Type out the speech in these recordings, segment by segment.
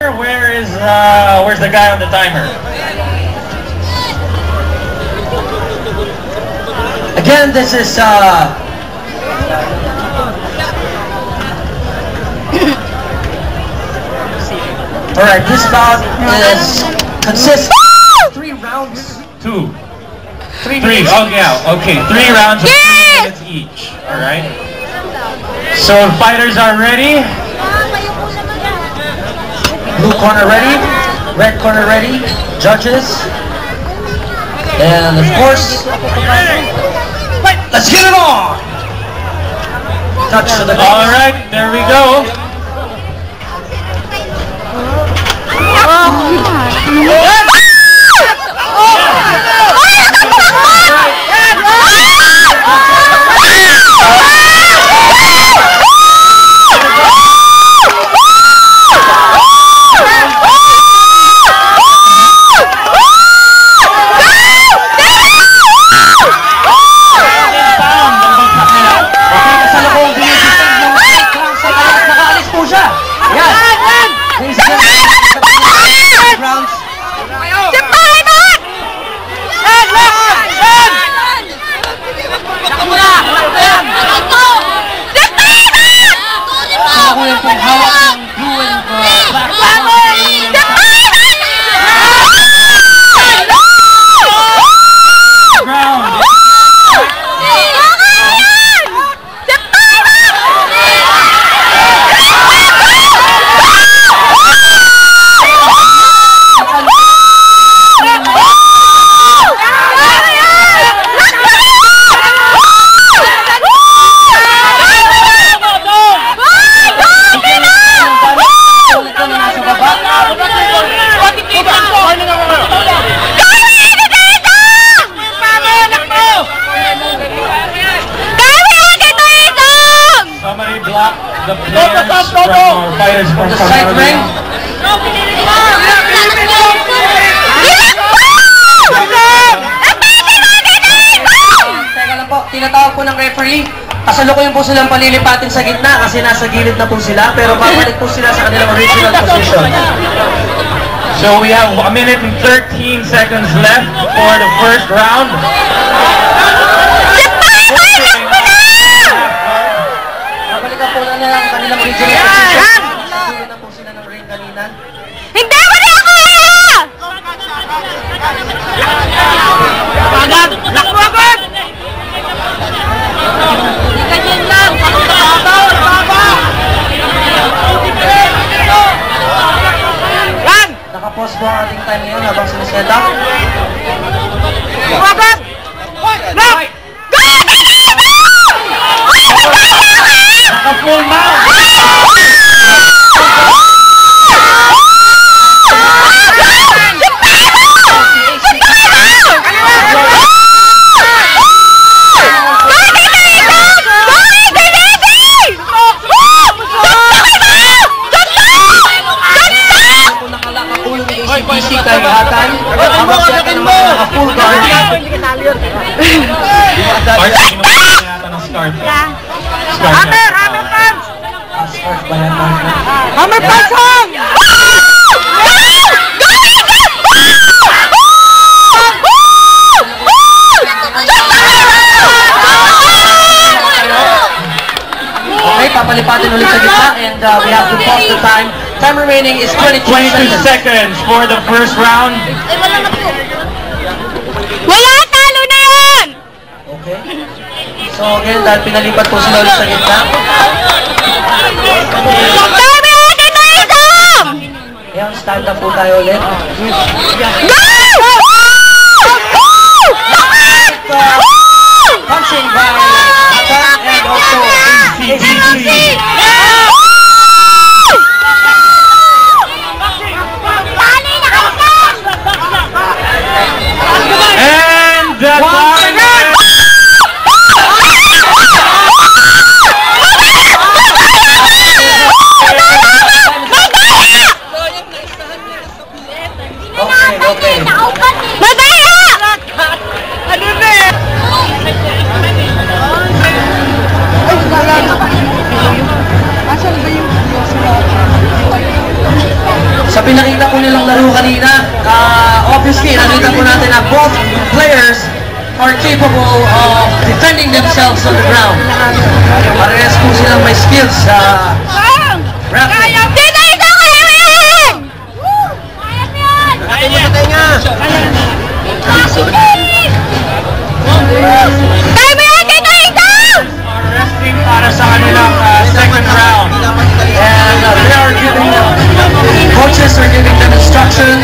Where's the guy on the timer? Again, this is alright, this bout consists of 3 rounds. 2. 3. Oh yeah, okay. 3 rounds of 3 minutes each. Alright. So fighters are ready. Blue corner ready, red corner ready, judges, and of course, let's get it on! Touch to the All right, there we go. The players from our fighters from the side ring. Teka lang po, tinatawag po ng referee. Kasalukuyan po silang palilipatin sa gitna kasi nasa gilid na po sila, pero babalik po sila sa kanilang original position. So we have 1 minute and 13 seconds left for the first round. Hindi mo na kaya! Agad! Lakbo agad! Ganyan lang! Babaw! Babaw! Yan! Nakapost po ang ating time ngayon habang siniseta. Agad! Lock! Naka-full mount! Kahatan, habang sila ka naman naka-full guard. Hammer! Hammer punch! Hammer punch hang! Okay, papalipatin ulit sa gitna and we have to pause the time. Time remaining is 22 seconds for the first round. Wala! Talo na yan! Okay. So again, dahil pinalipat po sila ulit sa gitna. Dami natin na isang! Ayan, stand up po tayo ulit. Go! Punching by Atan and also ACDC. And the time Okay. Madaya! Ano ba? Ay, wala. Sa pinakita po nilang laro kanina, obviously, nakita po natin na both players are capable of defending themselves on the ground. Parehas po silang may skills sa grappling. Dito ito, kaya mo yan! Kaya mo yan! Kaya niya. Kaya mo yan, dito ito! Are resting para sa kanilang second round. And they are giving, coaches are giving them instructions,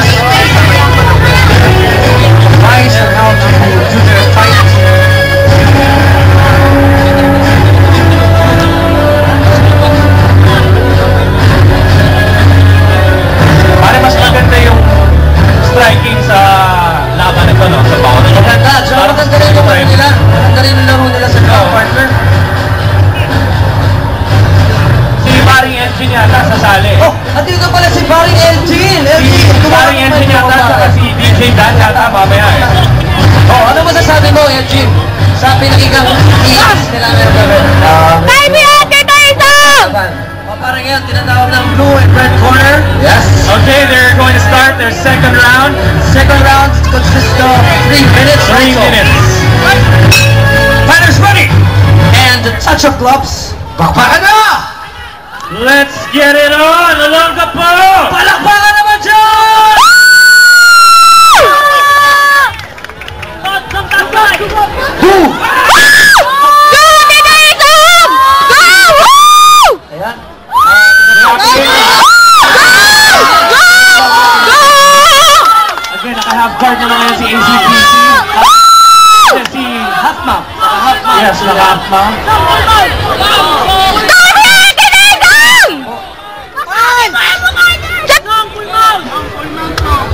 advice on how to do their fight. Pare, mas maganda yung striking sa laban na ito, no? Sa bawat. Maganda, so maganda rin yung laro nila. Maganda rin yung laro nila sa ground partner. Si Paring Engine yata sasali. Oh, andito pala si Paring Elgin! Si Paring Engine yata saka si DJ Dan yata mamaya eh. Oh, ano masasabi mo, Elgin? Sa pinakikang iis nila meron gawin. Kaya mo yan, dito ito! O parang yan, tinatawag ng blue and red corner. Yes. Okay, they're going to start their second round. Second round consists of 3 minutes. 3 also. minutes. Fighters ready! And the touch of gloves. Bakbakan na! Let's get it on! Along ka po! Palakpakan naman dyan! Woo! Go, dito ito! Go! Woo! Ayan. Again, naka-half guard na lang ngayon si ACPC. Si Hatma. Yes, naka-Hatma.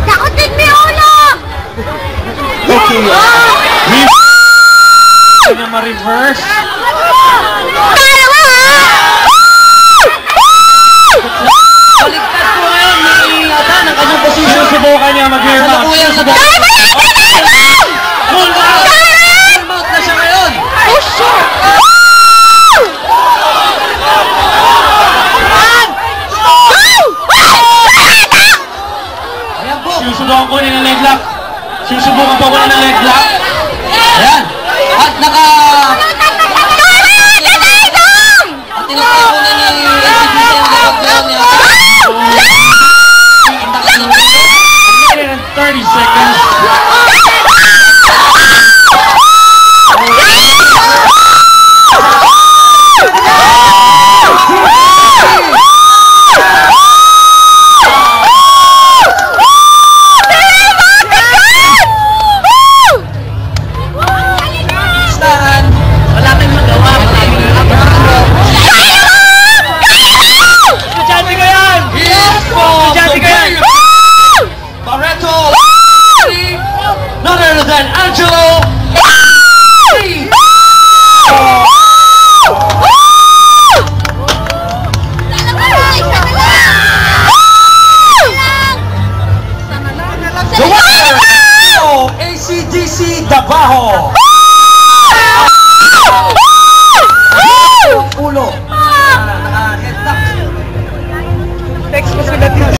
Takutin mo yung ulo! Okay. Kanya ma-reverse. Kaya mo, ha? Baliktad po ngayon ni Adan ang kanyang position. Susubukan niya mag-rear mount. Kasalukuyang sa Kaya mo yan, dito ito! Full mount! full mount na siya ngayon. Oh, shit! Ayan po. Susubukan ko niya ng leg lock. Susubukan po ko niya ng leg lock. Ayan. At naka... At tinatay po na ni SCPC ang likod ngayon ni Adan. Minute and 30 seconds. Listahan. Wala kayong magawa. Estudyante ka yan! Yes po! Estudyante ka yan! Barreto! None other than Angelo! The winner of ACDC Davao!